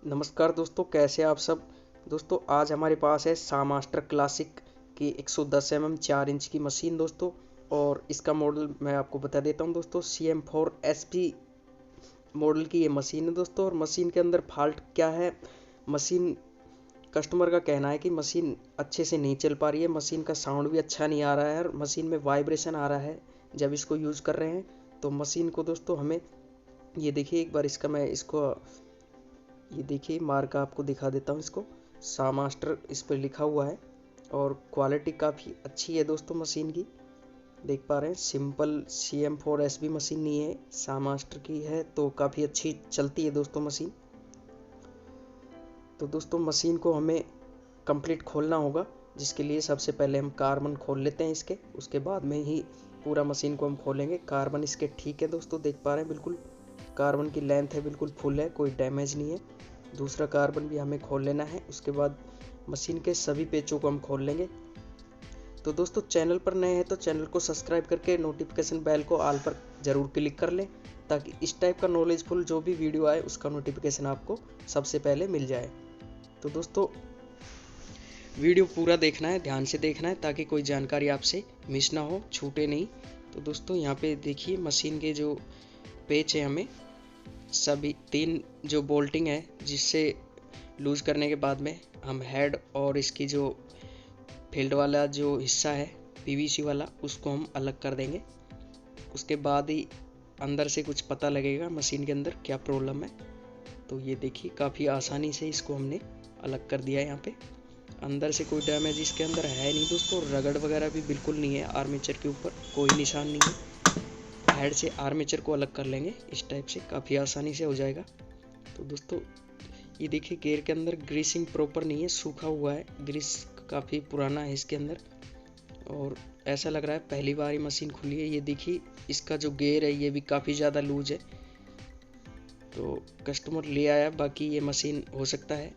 नमस्कार दोस्तों, कैसे आप सब। दोस्तों आज हमारे पास है शाह मास्टर क्लासिक की 110 mm 4 इंच की मशीन दोस्तों। और इसका मॉडल मैं आपको बता देता हूं दोस्तों, CM4SP मॉडल की ये मशीन है दोस्तों। और मशीन के अंदर फॉल्ट क्या है, मशीन कस्टमर का कहना है कि मशीन अच्छे से नहीं चल पा रही है, मशीन का साउंड भी अच्छा नहीं आ रहा है और मशीन में वाइब्रेशन आ रहा है जब इसको यूज़ कर रहे हैं। तो मशीन को दोस्तों हमें ये देखिए, एक बार इसका मैं इसको ये देखिए मार्क आपको दिखा देता हूँ। इसको शाह मास्टर इस पर लिखा हुआ है और क्वालिटी काफ़ी अच्छी है दोस्तों मशीन की। देख पा रहे हैं, सिंपल CM4SP मशीन नहीं है, शाह मास्टर की है, तो काफ़ी अच्छी चलती है दोस्तों मशीन। तो दोस्तों मशीन को हमें कंप्लीट खोलना होगा, जिसके लिए सबसे पहले हम कार्बन खोल लेते हैं इसके, उसके बाद में ही पूरा मशीन को हम खोलेंगे। कार्बन इसके ठीक है दोस्तों, देख पा रहे हैं बिल्कुल कार्बन की लेंथ है, बिल्कुल फुल है, कोई डैमेज नहीं है। दूसरा कार्बन भी हमें खोल लेना है, उसके बाद मशीन के सभी पेचों को हम खोल लेंगे। तो दोस्तों चैनल पर नए हैं तो चैनल को सब्सक्राइब करके नोटिफिकेशन बेल को ऑल पर ज़रूर क्लिक कर लें, ताकि इस टाइप का नॉलेजफुल जो भी वीडियो आए उसका नोटिफिकेशन आपको सबसे पहले मिल जाए। तो दोस्तों वीडियो पूरा देखना है, ध्यान से देखना है, ताकि कोई जानकारी आपसे मिस ना हो, छूटे नहीं। तो दोस्तों यहाँ पे देखिए मशीन के जो पेच है, हमें सभी 3 जो बोल्टिंग है, जिससे लूज करने के बाद में हम हेड और इसकी जो फील्ड वाला जो हिस्सा है PVC वाला, उसको हम अलग कर देंगे। उसके बाद ही अंदर से कुछ पता लगेगा मशीन के अंदर क्या प्रॉब्लम है। तो ये देखिए काफ़ी आसानी से इसको हमने अलग कर दिया है। यहाँ पे अंदर से कोई डैमेज इसके अंदर है नहीं दोस्तों, रगड़ वगैरह भी बिल्कुल नहीं है, आर्मेचर के ऊपर कोई निशान नहीं है। हेड से आर्मेचर को अलग कर लेंगे, इस टाइप से काफ़ी आसानी से हो जाएगा। तो दोस्तों ये देखिए गेयर के अंदर ग्रीसिंग प्रॉपर नहीं है, सूखा हुआ है, ग्रीस काफ़ी पुराना है इसके अंदर, और ऐसा लग रहा है पहली बार ही मशीन खुली है। ये देखिए इसका जो गेयर है ये भी काफ़ी ज़्यादा लूज है, तो कस्टमर ले आया। बाकी ये मशीन हो सकता है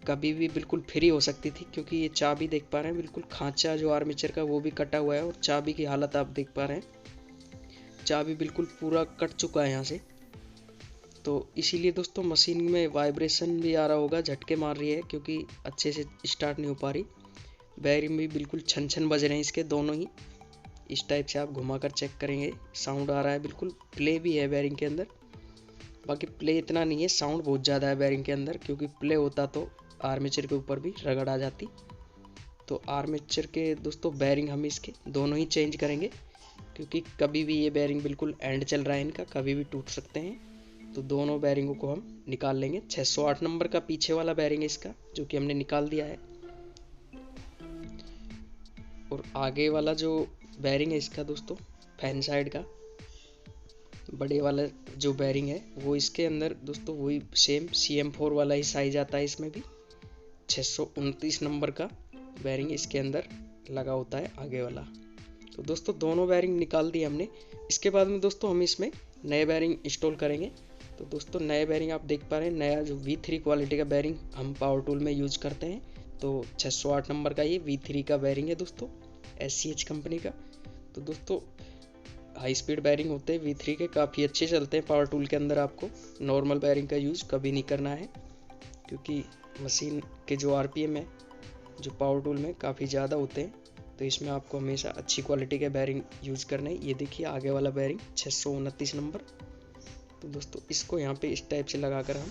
कभी भी बिल्कुल फ्री हो सकती थी, क्योंकि ये चाबी देख पा रहे हैं बिल्कुल खांचा जो आर्मेचर का वो भी कटा हुआ है, और चाबी की हालत आप देख पा रहे हैं, चाबी बिल्कुल पूरा कट चुका है यहाँ से। तो इसीलिए दोस्तों मशीन में वाइब्रेशन भी आ रहा होगा, झटके मार रही है क्योंकि अच्छे से स्टार्ट नहीं हो पा रही। बैरिंग भी बिल्कुल छन छन बज रहे हैं इसके दोनों ही, इस टाइप से आप घुमा कर चेक करेंगे, साउंड आ रहा है बिल्कुल। प्ले भी है बैरिंग के अंदर, बाकी प्ले इतना नहीं है, साउंड बहुत ज़्यादा है बैरिंग के अंदर, क्योंकि प्ले होता तो आर्मेचर के ऊपर भी रगड़ आ जाती। तो आर्मेचर के दोस्तों बैरिंग हम इसके दोनों ही चेंज करेंगे, क्योंकि कभी भी ये बैरिंग बिल्कुल एंड चल रहा है इनका, कभी भी टूट सकते हैं। तो दोनों बैरिंगों को हम निकाल लेंगे। 608 नंबर का पीछे वाला बैरिंग है इसका, जो कि हमने निकाल दिया है, और आगे वाला जो बैरिंग है इसका दोस्तों फैन साइड का बड़े वाला जो बैरिंग है, वो इसके अंदर दोस्तों वही सेम CM4 वाला ही साइज आता है, इसमें भी 629 नंबर का बैरिंग इसके अंदर लगा होता है आगे वाला। तो दोस्तों दोनों बैरिंग निकाल दिए हमने। इसके बाद में दोस्तों हम इसमें नए बैरिंग इंस्टॉल करेंगे। तो दोस्तों नए बैरिंग आप देख पा रहे हैं, नया जो V3 क्वालिटी का बैरिंग हम पावर टूल में यूज करते हैं। तो 608 नंबर का ये V3 का बैरिंग है दोस्तों, SCH कंपनी का। तो दोस्तों हाई स्पीड बैरिंग होते हैं V3 के, काफ़ी अच्छे चलते हैं पावर टूल के अंदर। आपको नॉर्मल बैरिंग का यूज़ कभी नहीं करना है, क्योंकि मशीन के जो RPM है जो पावर टूल में काफ़ी ज़्यादा होते हैं। तो इसमें आपको हमेशा अच्छी क्वालिटी के बैरिंग यूज़ करना है। ये देखिए आगे वाला बैरिंग 629 नंबर। तो दोस्तों इसको यहाँ पे इस टाइप से लगाकर हम,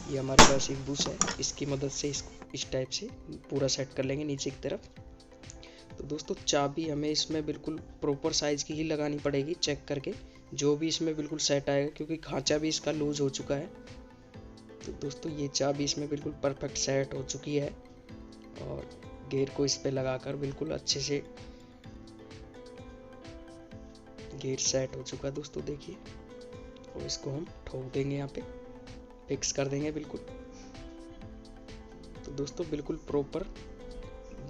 ये हमारे पास एक बुश है, इसकी मदद से इसको इस टाइप से पूरा सेट कर लेंगे नीचे की तरफ। तो दोस्तों चाबी हमें इसमें बिल्कुल प्रॉपर साइज़ की ही लगानी पड़ेगी, चेक करके जो भी इसमें बिल्कुल सेट आएगा, क्योंकि खांचा भी इसका लूज हो चुका है। तो दोस्तों ये चाबी इसमें बिल्कुल परफेक्ट सेट हो चुकी है, और गेयर को इस पे लगाकर बिल्कुल अच्छे से गेयर सेट हो चुका है दोस्तों, देखिए। और इसको हम ठोक देंगे, यहाँ पे फिक्स कर देंगे बिल्कुल। तो दोस्तों बिल्कुल प्रॉपर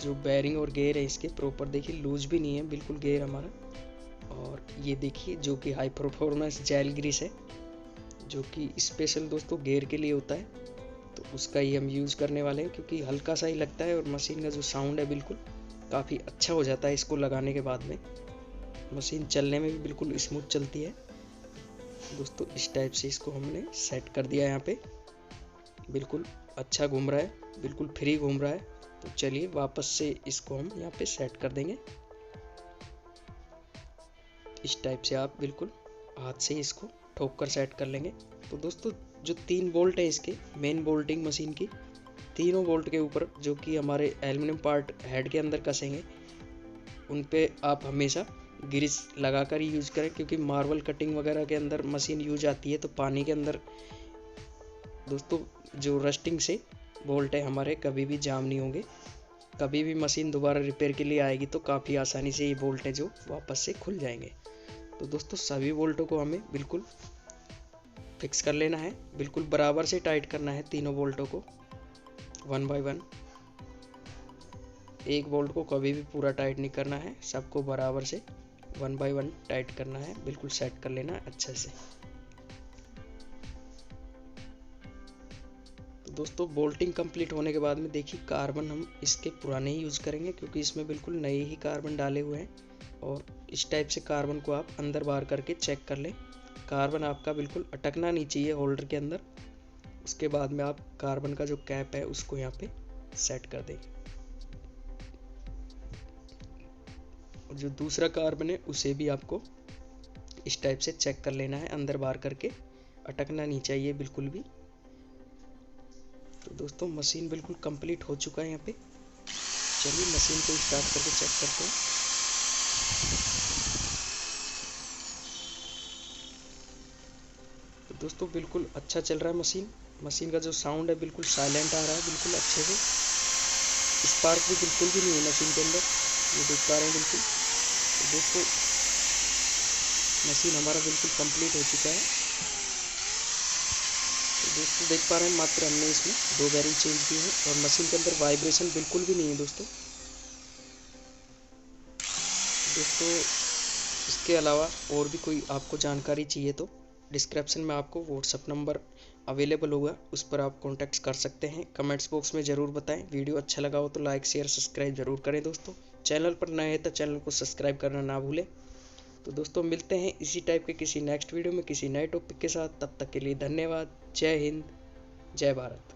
जो बैरिंग और गेयर है इसके प्रॉपर, देखिए लूज भी नहीं है बिल्कुल गेयर हमारा। और ये देखिए जो कि हाई परफॉर्मेंस जेल ग्रीस है, जो कि स्पेशल दोस्तों गेयर के लिए होता है, तो उसका ही हम यूज़ करने वाले हैं, क्योंकि हल्का सा ही लगता है और मशीन का जो साउंड है बिल्कुल काफ़ी अच्छा हो जाता है इसको लगाने के बाद में। मशीन चलने में भी बिल्कुल स्मूथ चलती है दोस्तों। इस टाइप से इसको हमने सेट कर दिया यहाँ पे। बिल्कुल अच्छा घूम रहा है, बिल्कुल फ्री घूम रहा है। तो चलिए वापस से इसको हम यहाँ पे सेट कर देंगे। इस टाइप से आप बिल्कुल हाथ से इसको ठोक कर सेट कर लेंगे। तो दोस्तों जो 3 बोल्ट है इसके मेन बोल्टिंग मशीन की, तीनों बोल्ट के ऊपर जो कि हमारे एल्युमिनियम पार्ट हेड के अंदर कसेंगे, उन पे आप हमेशा ग्रीस लगा कर ही यूज़ करें, क्योंकि मार्बल कटिंग वगैरह के अंदर मशीन यूज आती है तो पानी के अंदर दोस्तों जो रस्टिंग से बोल्ट है हमारे कभी भी जाम नहीं होंगे। कभी भी मशीन दोबारा रिपेयर के लिए आएगी तो काफ़ी आसानी से ये बोल्ट है जो वापस से खुल जाएंगे। तो दोस्तों सभी बोल्टों को हमें बिल्कुल फिक्स कर लेना है, बिल्कुल बराबर से टाइट करना है तीनों बोल्टों को 1 बाय 1। एक बोल्ट को कभी भी पूरा टाइट नहीं करना है, सबको बराबर से 1 बाय 1 टाइट करना है, बिल्कुल सेट कर लेना है अच्छे से। तो दोस्तों बोल्टिंग कंप्लीट होने के बाद में देखिए कार्बन हम इसके पुराने ही यूज़ करेंगे, क्योंकि इसमें बिल्कुल नए ही कार्बन डाले हुए हैं। और इस टाइप से कार्बन को आप अंदर बाहर करके चेक कर लें। कार्बन आपका बिल्कुल अटकना नहीं चाहिए होल्डर के अंदर। उसके बाद में आप कार्बन का जो कैप है उसको यहाँ पे सेट कर देंगे। और जो दूसरा कार्बन है उसे भी आपको इस टाइप से चेक कर लेना है, अंदर बाहर करके अटकना नहीं चाहिए बिल्कुल भी। तो दोस्तों मशीन बिल्कुल कंप्लीट हो चुका है यहाँ पे। चलिए मशीन को स्टार्ट करके चेक करते हैं। तो दोस्तों बिल्कुल अच्छा चल रहा है मशीन। मशीन का जो साउंड है बिल्कुल साइलेंट आ रहा है, बिल्कुल अच्छे से। स्पार्क भी बिल्कुल भी नहीं है मशीन के अंदर, ये देख पा रहे हैं बिल्कुल। तो दोस्तों मशीन हमारा बिल्कुल कंप्लीट हो चुका है। तो दोस्तों देख पा रहे हैं मात्र हमने इसमें 2 बेरिंग चेंज किए हैं और मशीन के अंदर वाइब्रेशन बिल्कुल भी नहीं है दोस्तों। इसके अलावा और भी कोई आपको जानकारी चाहिए तो डिस्क्रिप्शन में आपको व्हाट्सअप नंबर अवेलेबल होगा, उस पर आप कॉन्टैक्ट कर सकते हैं। कमेंट्स बॉक्स में ज़रूर बताएं। वीडियो अच्छा लगा हो तो लाइक शेयर सब्सक्राइब जरूर करें दोस्तों। चैनल पर नए हैं तो चैनल को सब्सक्राइब करना ना भूलें। तो दोस्तों मिलते हैं इसी टाइप के किसी नेक्स्ट वीडियो में किसी नए टॉपिक के साथ। तब तक के लिए धन्यवाद। जय हिंद, जय भारत।